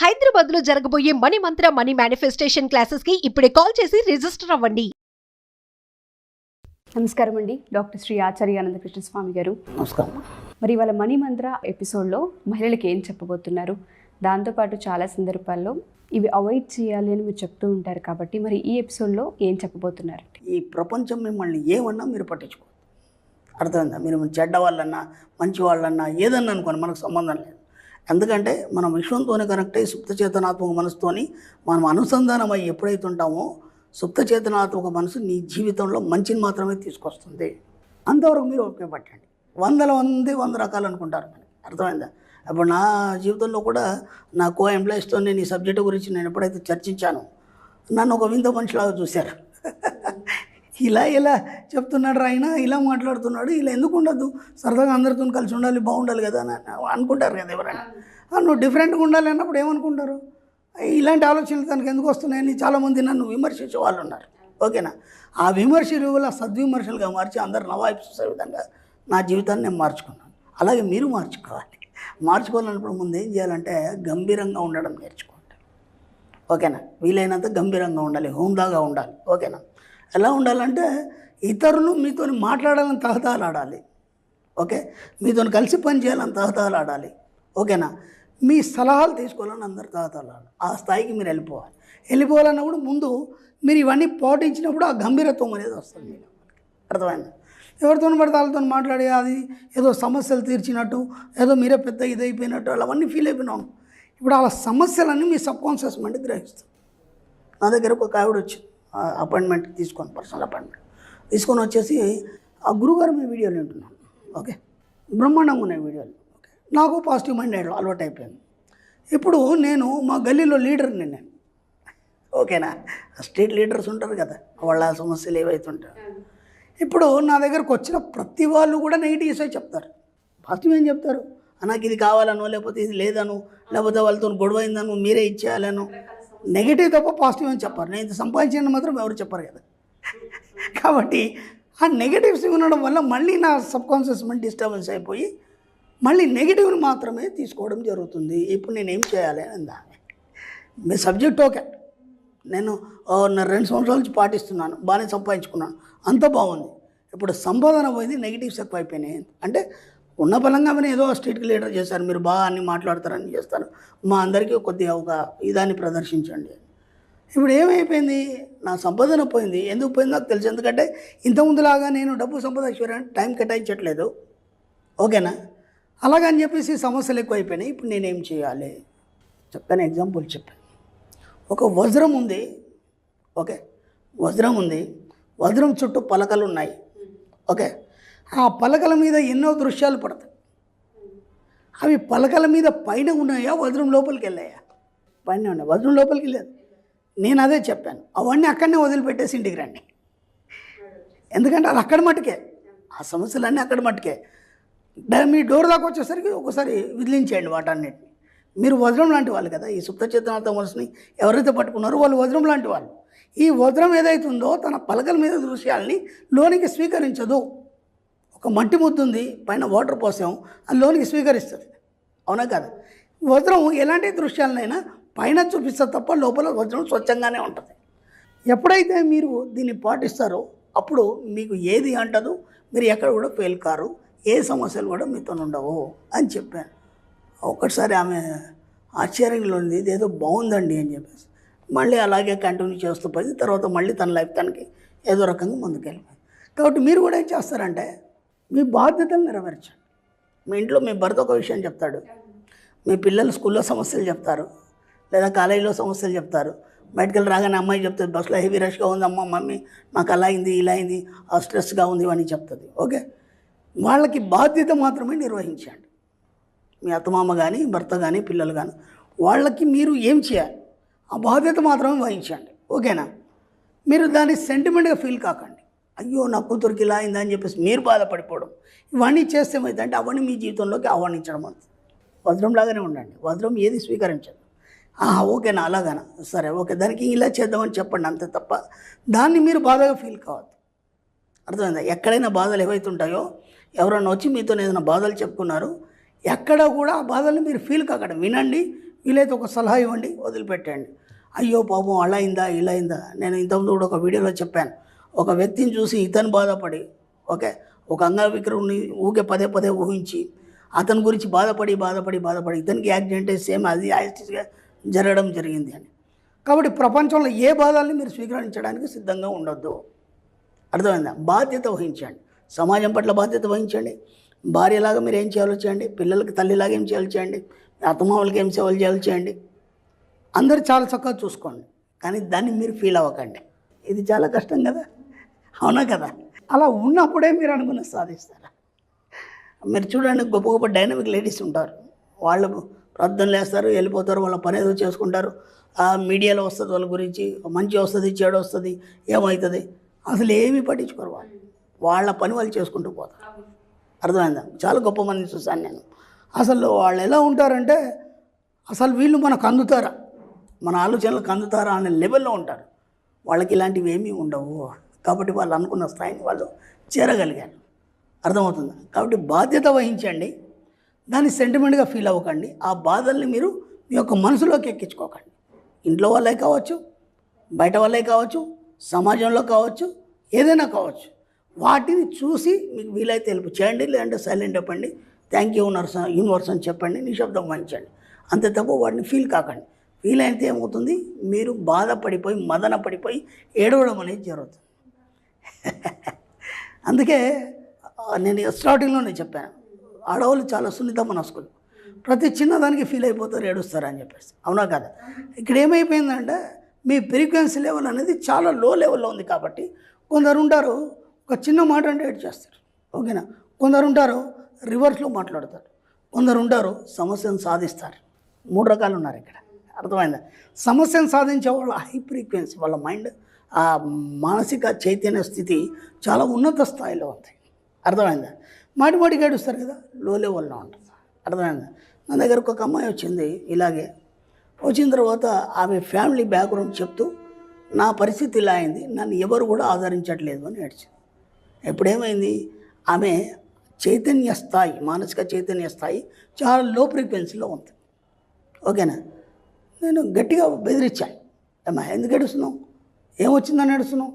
హైదరాబాద్ లో జరగబోయే మనీ మంత్ర money manifestation classes కి ఇప్పుడే కాల్ చేసి రిజిస్టర్ అవ్వండి. నమస్కారం అండి, డాక్టర్ శ్రీ ఆచార్య అనంతకృష్ణ స్వామి గారు. నమస్కారం. మరి వాళ్ళ మనీ మంత్ర ఎపిసోడ్లో మహిళలకి ఏం చెప్పబోతున్నారు, దాంతోపాటు చాలా సందర్భాల్లో ఇవి అవాయిడ్ చేయాలి అని మీరు చెప్తూ ఉంటారు కాబట్టి మరి ఈ ఎపిసోడ్లో ఏం చెప్పబోతున్నారండి? ఈ ప్రపంచం మిమ్మల్ని ఏమన్నా మీరు పట్టించుకోవద్దు. అర్థమైందా? మీరు చెడ్డ వాళ్ళన్నా మంచి వాళ్ళన్నా ఏదన్నా అనుకోండి, మనకు సంబంధం లేదు. ఎందుకంటే మనం విశ్వంతోనే కనెక్ట్ అయ్యి సుప్త చేతనాత్మక మనసుతోని మనం అనుసంధానం అయ్యి ఎప్పుడైతే ఉంటామో సుప్త చేతనాత్మక మనసు నీ జీవితంలో మంచిని మాత్రమే తీసుకొస్తుంది. అంతవరకు మీరు ఓకే పట్టండి. వంద రకాలు అనుకుంటారు మనకి. అర్థమైందా? అప్పుడు నా జీవితంలో కూడా నా ఎంప్లాయీస్తో నేను ఈ సబ్జెక్టు గురించి నేను ఎప్పుడైతే చర్చించానో నన్ను ఒక వింత మనిషిలాగా చూశారు. ఇలా చెప్తున్నాడు ఆయన, ఇలా మాట్లాడుతున్నాడు, ఇలా ఎందుకు ఉండదు, సరదాగా అందరితో కలిసి ఉండాలి, బాగుండాలి కదా అని అనుకుంటారు కదా ఎవరైనా. నువ్వు డిఫరెంట్గా ఉండాలి అన్నప్పుడు ఏమనుకుంటారు? ఇలాంటి ఆలోచనలు తనకు ఎందుకు వస్తున్నాయని చాలామంది నన్ను విమర్శించే వాళ్ళు ఉన్నారు. ఓకేనా? ఆ విమర్శలు సద్విమర్శలుగా మార్చి అందరు నవాయిపు చూసే విధంగా నా జీవితాన్ని నేను మార్చుకున్నాను. అలాగే మీరు మార్చుకోవాలి. మార్చుకోవాలన్నప్పుడు ముందు ఏం చేయాలంటే గంభీరంగా ఉండడం నేర్చుకోండి. ఓకేనా? వీలైనంత గంభీరంగా ఉండాలి, హుందాగా ఉండాలి. ఓకేనా? ఎలా ఉండాలంటే ఇతరులు మీతో మాట్లాడాలని తహతహలాడాలి. ఓకే? మీతో కలిసి పని చేయాలని తహతహలాడాలి. ఓకేనా? మీ సలహాలు తీసుకోవాలని అందరు తహతహలాడాలి. ఆ స్థాయికి మీరు వెళ్ళిపోవాలన్నప్పుడు ముందు మీరు ఇవన్నీ పాటించినప్పుడు ఆ గంభీరత్వం అనేది వస్తుంది మీరు. అర్థమైంది? ఎవరితో పడితే వాళ్ళతో మాట్లాడి అది ఏదో సమస్యలు తీర్చినట్టు, ఏదో మీరే పెద్ద ఇదైపోయినట్టు అవన్నీ ఫీల్ అయిపోయినాం. ఇప్పుడు ఆ సమస్యలన్నీ మీ సబ్కాన్షియస్ మైండ్ గ్రహిస్తుంది. నా దగ్గర ఒక ఆవిడ వచ్చింది, అపాయింట్మెంట్ తీసుకొని, పర్సనల్ అపాయింట్మెంట్ తీసుకొని వచ్చేసి, ఆ గురుగారు మీ వీడియోలు వింటున్నాను. ఓకే, బ్రహ్మాండంగా ఉన్నాయి వీడియోలు. ఓకే, నాకు పాజిటివ్ మైండ్ అలవాటు అయిపోయింది. ఇప్పుడు నేను మా గల్లీలో లీడర్ని నేను. ఓకేనా? స్ట్రీట్ లీడర్స్ ఉంటారు కదా, వాళ్ళ సమస్యలు ఏవైతుంటారు. ఇప్పుడు నా దగ్గరకు వచ్చిన ప్రతి వాళ్ళు కూడా నెగిటివ్సే చెప్తారు. పాజిటివ్ ఏం చెప్తారు? నాకు ఇది కావాలనో, లేకపోతే ఇది లేదను, లేకపోతే వాళ్ళతో గొడవ అయిందను, మీరే ఇచ్చేయాలను. నెగిటివ్ తప్ప పాజిటివ్ అని చెప్పారు. నేను ఇది సంపాదించిన మాత్రం ఎవరు చెప్పారు కదా. కాబట్టి ఆ నెగిటివ్స్ వినడం వల్ల మళ్ళీ నా సబ్కాన్షియస్ మైండ్ డిస్టర్బెన్స్ అయిపోయి మళ్ళీ నెగిటివ్ని మాత్రమే తీసుకోవడం జరుగుతుంది. ఇప్పుడు నేనేం చేయాలి అందా? మీ సబ్జెక్ట్ ఓకే, నేను 2 సంవత్సరాల నుంచి పాటిస్తున్నాను, బాగానే సంపాదించుకున్నాను, అంత బాగుంది. ఇప్పుడు సంపాదన పోయింది, నెగిటివ్స్ ఎక్కువ అయిపోయినాయి. అంటే ఉన్న బలంగా మీరు ఏదో స్ట్రీట్కి లీడర్ చేశారు, మీరు బాగా అన్ని మాట్లాడతారని చేస్తారు, మా అందరికీ కొద్దిగా ఒక ఇదాన్ని ప్రదర్శించండి. ఇప్పుడు ఏమైపోయింది? నా సంపాదన పోయింది. ఎందుకు పోయింది నాకు తెలుసు. ఎందుకంటే ఇంతకుముందులాగా నేను డబ్బు సంపాదించడానికి టైం కేటాయించట్లేదు. ఓకేనా? అలాగని చెప్పేసి సమస్యలు ఎక్కువ అయిపోయినాయి. ఇప్పుడు నేనేం చేయాలి? చెప్పాను, ఎగ్జాంపుల్ చెప్పాను. ఒక వజ్రం ఉంది. ఓకే, వజ్రం ఉంది, వజ్రం చుట్టూ పలకలు ఉన్నాయి. ఓకే, ఆ పలకల మీద ఎన్నో దృశ్యాలు పడతాయి. అవి పలకల మీద పైన ఉన్నాయా, వజ్రం లోపలికి వెళ్ళాయా? పైన ఉన్నాయి, వజ్రం లోపలికి వెళ్ళలేదు. నేను అదే చెప్పాను, అవన్నీ అక్కడనే వదిలిపెట్టేసి ఇంటికి రండి. ఎందుకంటే అది అక్కడ మట్టుకే, ఆ సమస్యలన్నీ అక్కడ మట్టుకే. మీ డోర్ దాకా వచ్చేసరికి ఒకసారి విదిలించేయండి వాటన్నిటిని. మీరు వజ్రం లాంటి వాళ్ళు కదా, ఈ సుప్త చేతనాత్మక మనసుని ఎవరైతే పట్టుకున్నారో వాళ్ళు వజ్రం లాంటి వాళ్ళు. ఈ వజ్రం ఏదైతుందో తన పలకల మీద దృశ్యాలని లోనికి స్వీకరించదు. ఒక మట్టి ముద్ద ఉంది, పైన వాటర్ పోసాం, అది లోనికి స్వీకరిస్తుంది. అవునా కదా? వజ్రం ఎలాంటి దృశ్యాలనైనా పైన చూపిస్తుంది తప్ప లోపల వజ్రం స్వచ్ఛంగానే ఉంటుంది. ఎప్పుడైతే మీరు దీన్ని పాటిస్తారో అప్పుడు మీకు ఏది అంటదు, మీరు ఎక్కడ కూడా ఫెయిల్ కారు, ఏ సమస్యలు కూడా మీతో ఉండవు అని చెప్పాను. ఒక్కసారి ఆమె ఆశ్చర్యంలో ఉంది, ఇదేదో బాగుందండి అని చెప్పేసి మళ్ళీ అలాగే కంటిన్యూ చేస్తూ పోయి తర్వాత మళ్ళీ తన లైఫ్ తనకి ఏదో రకంగా ముందుకెళ్ళిపోయింది. కాబట్టి మీరు కూడా ఏం చేస్తారంటే మీ బాధ్యతలు నెరవేర్చండి. మీ ఇంట్లో మీ భర్త ఒక విషయం చెప్తాడు, మీ పిల్లలు స్కూల్లో సమస్యలు చెప్తారు, లేదా కాలేజీలో సమస్యలు చెప్తారు, బయటకు వెళ్ళి రాగానే అమ్మాయి చెప్తుంది, బస్సులో హెవీ రష్గా ఉంది అమ్మ, మమ్మీ నాకు అలా అయింది, ఇలా అయింది, ఆ స్ట్రెస్గా ఉంది ఇవన్నీ చెప్తుంది. ఓకే, వాళ్ళకి బాధ్యత మాత్రమే నిర్వహించండి. మీ అత్తమామ కానీ, భర్త కానీ, పిల్లలు కానీ, వాళ్ళకి మీరు ఏం చేయాలి ఆ బాధ్యత మాత్రమే వహించండి. ఓకేనా? మీరు దాన్ని సెంటిమెంట్గా ఫీల్ కాకండి. అయ్యో నా కూతురికి ఇలా అయిందని చెప్పేసి మీరు బాధపడిపోవడం, ఇవన్నీ చేస్తే ఏమైందంటే అవన్నీ మీ జీవితంలోకి ఆహ్వానించడం అంతే. వజ్రంలాగానే ఉండండి, వజ్రం ఏది స్వీకరించదు. ఓకేనా, అలాగనా, సరే ఓకే, దానికి ఇలా చేద్దామని చెప్పండి అంతే తప్ప దాన్ని మీరు బాధగా ఫీల్ కావద్దు. అర్థమైందా? ఎక్కడైనా బాధలు ఏవైతుంటాయో, ఎవరన్నా వచ్చి మీతో ఏదైనా బాధలు చెప్పుకున్నారు, ఎక్కడ కూడా ఆ బాధల్ని మీరు ఫీల్ కాకండి. వినండి, వీలైతే ఒక సలహా ఇవ్వండి, వదిలిపెట్టండి. అయ్యో పాపం అలా అయిందా ఇలా అయిందా. నేను ఇంతకుముందు కూడా ఒక వీడియోలో చెప్పాను, ఒక వ్యక్తిని చూసి ఇతను బాధపడి ఓకే ఒక అంగవికలుని ఊకే పదే పదే ఊహించి అతని గురించి బాధపడి ఇతనికి యాక్సిడెంట్ సేమ్ అది యాక్సిడెంట్గా జరగడం జరిగింది అని. కాబట్టి ప్రపంచంలో ఏ బాధల్ని మీరు స్వీకరించడానికి సిద్ధంగా ఉండొద్దు. అర్థమైందా? బాధ్యత వహించండి, సమాజం పట్ల బాధ్యత వహించండి. భార్యలాగా మీరు ఏం చేయాలో చేయండి, పిల్లలకి తల్లిలాగా ఏం చేయాలో చేయండి, అత్తమామలకి ఏం సేవలు చేయాలో చేయండి. అందరు చాలా చక్కగా చూసుకోండి, కానీ దాన్ని మీరు ఫీల్ అవ్వకండి. ఇది చాలా కష్టం కదా, అవునా కదా? అలా ఉన్నప్పుడే మీరు అనుకున్న సాధిస్తారు. మీరు చూడండి, గొప్ప గొప్ప డైనమిక్ లేడీస్ ఉంటారు, వాళ్ళు ప్రార్థనలు వేస్తారు, వెళ్ళిపోతారు, వాళ్ళ పని ఏదో చేసుకుంటారు. మీడియాలో వస్తుంది వాళ్ళ గురించి, మంచి వస్తుంది చెడు వస్తుంది ఏమవుతుంది అసలు ఏమీ పట్టించుకోరు. వాళ్ళ పని వాళ్ళు చేసుకుంటూ పోతారు. అర్థమైందా? చాలా గొప్ప మందిని చూశాను నేను. అసలు వాళ్ళు ఎలా ఉంటారంటే అసలు వీళ్ళు మనకు అందుతారా, మన ఆలోచనలకు అందుతారా అనే లెవెల్లో ఉంటారు. వాళ్ళకి ఇలాంటివి ఏమీ ఉండవు. కాబట్టి వాళ్ళు అనుకున్న స్థాయిని వాళ్ళు చేరగలిగారు. అర్థమవుతుందా? కాబట్టి బాధ్యత వహించండి, దాన్ని సెంటిమెంట్గా ఫీల్ అవ్వకండి. ఆ బాధల్ని మీరు మీ యొక్క మనసులోకి ఎక్కించుకోకండి. ఇంట్లో వాళ్ళే కావచ్చు, బయట వాళ్ళే కావచ్చు, సమాజంలో కావచ్చు, ఏదైనా కావచ్చు. వాటిని చూసి మీకు వీలైతే హెల్ప్ చేయండి, లేదంటే సైలెంట్ చెప్పండి, థ్యాంక్ యూ యూనివర్స్ అని చెప్పండి, నిశ్శబ్దం వహించండి. అంతే తప్ప వాటిని ఫీల్ కాకండి. ఫీల్ అయితే ఏమవుతుంది, మీరు బాధపడిపోయి మదన పడిపోయి ఏడవడం అనేది జరుగుతుంది. అందుకే నేను స్టార్టింగ్లోనే చెప్పాను, ఆడవాళ్ళు చాలా సున్నిత మనస్కులు, ప్రతి చిన్నదానికి ఫీల్ అయిపోతారు, ఏడుస్తారు అని చెప్పేసి. అవునా కదా? ఇక్కడ ఏమైపోయిందంటే మీ ఫ్రీక్వెన్సీ లెవెల్ అనేది చాలా లో లెవెల్లో ఉంది. కాబట్టి కొందరు ఉంటారు ఒక చిన్న మాట అంటే ఏడ్ చేస్తారు, ఓకేనా? కొందరు ఉంటారు రివర్స్లో మాట్లాడతారు, కొందరు ఉంటారు సమస్యను సాధిస్తారు. 3 రకాలు ఉన్నారు ఇక్కడ. అర్థమైందా? సమస్యను సాధించే వాళ్ళ హై ఫ్రీక్వెన్సీ, వాళ్ళ మైండ్ ఆ మానసిక చైతన్య స్థితి చాలా ఉన్నత స్థాయిలో ఉంది. అర్థమైందా? మాటిమాటికి ఏడుస్తారు కదా, లో లెవెల్లో ఉంటుంది. అర్థమైందా? నా దగ్గరకు ఒక అమ్మాయి వచ్చింది, ఇలాగే వచ్చిన తర్వాత ఆమె ఫ్యామిలీ బ్యాక్గ్రౌండ్ చెప్తూ నా పరిస్థితి ఇలా అయింది, నన్ను ఎవరు కూడా ఆదరించట్లేదు అని ఏడ్చింది. ఎప్పుడేమైంది, ఆమె చైతన్య స్థాయి, మానసిక చైతన్య స్థాయి చాలా లో ఫ్రీక్వెన్సీలో ఉంది. ఓకేనా? నేను గట్టిగా బెదిరించాను, అమ్మా ఎందుకు ఏడుస్తున్నావు, ఏమొచ్చిందని ఏడుస్తున్నావు,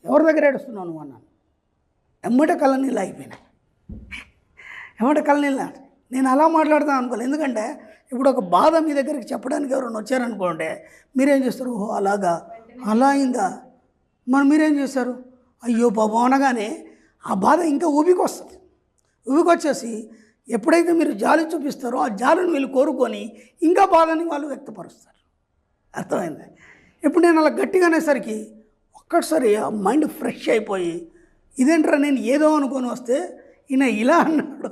ఎవరి దగ్గర ఏడుస్తున్నావు నువ్వు అన్నాను. ఎమ్మట కళ్ళనీళ్ళు అయిపోయినాయి, ఎమ్మట కళ్ళనీళ్ళు. నేను అలా మాట్లాడతాను అనుకోలేదు, ఎందుకంటే ఇప్పుడు ఒక బాధ మీ దగ్గరికి చెప్పడానికి ఎవరైనా వచ్చారనుకోండి, మీరేం చేస్తారు, ఓహో అలాగా అలా అయిందా, మరి మీరేం చేస్తారు, అయ్యో పాపం అనగానే ఆ బాధ ఇంకా ఊపికొస్తుంది. ఊపికొచ్చేసి ఎప్పుడైతే మీరు జాలి చూపిస్తారో ఆ జాలిని వీళ్ళు కోరుకొని ఇంకా బాధని వాళ్ళు వ్యక్తపరుస్తారు. అర్థమైంది? ఇప్పుడు నేను అలా గట్టిగా అనేసరికి ఒక్కసారి ఆ మైండ్ ఫ్రెష్ అయిపోయి, ఇదేంట్రా నేను ఏదో అనుకొని వస్తే ఈయన ఇలా అన్నాడు,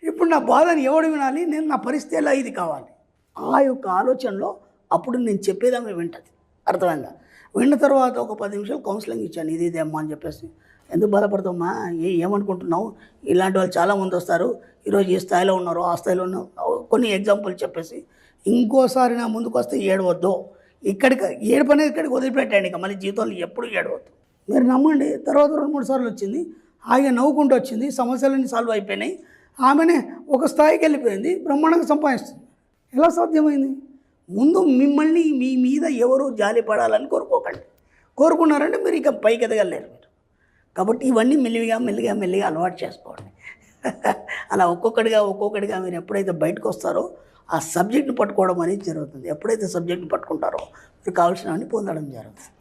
ఇప్పుడు నా బాధని ఎవడు వినాలి, నేను నా పరిస్థితి ఎలా ఇది కావాలి, ఆ యొక్క ఆలోచనలో అప్పుడు నేను చెప్పేదామే వింటుంది. అర్థమైందా? విన్న తర్వాత ఒక 10 నిమిషాలు కౌన్సిలింగ్ ఇచ్చాను, ఇది అమ్మా అని చెప్పేసి. ఎందుకు బాధపడతామా, ఏమనుకుంటున్నావు, ఇలాంటి వాళ్ళు చాలామంది వస్తారు, ఈరోజు ఏ స్థాయిలో ఉన్నారో ఆ స్థాయిలో ఉన్నారో కొన్ని ఎగ్జాంపుల్ చెప్పేసి, ఇంకోసారి నా ముందుకు వస్తే ఏడవద్దు, ఏడుపు అనేది ఇక్కడికి వదిలిపెట్టండి, ఇక మళ్ళీ జీవితంలో ఎప్పుడు ఏడవద్దు. మీరు నమ్మండి, తర్వాత 2-3 సార్లు వచ్చింది, ఆమె నవ్వుకుంటూ వచ్చింది, సమస్యలన్నీ సాల్వ్ అయిపోయినాయి, ఆమెనే ఒక స్థాయికి వెళ్ళిపోయింది, బ్రహ్మాండంగా సంపాదిస్తుంది. ఎలా సాధ్యమైంది? ముందు మిమ్మల్ని మీ మీద ఎవరు జాలి పడాలని కోరుకోకండి. కోరుకున్నారంటే మీరు ఇక పైకి ఎదగలేరు మీరు. కాబట్టి ఇవన్నీ మెల్లిగా అలవాటు చేసుకోండి. అలా ఒక్కొక్కటిగా మీరు ఎప్పుడైతే బయటకు వస్తారో ఆ సబ్జెక్ట్ని పట్టుకోవడం అనేది జరుగుతుంది. ఎప్పుడైతే సబ్జెక్ట్ని పట్టుకుంటారో మీరు కావాల్సినవన్నీ పొందడం జరుగుతుంది.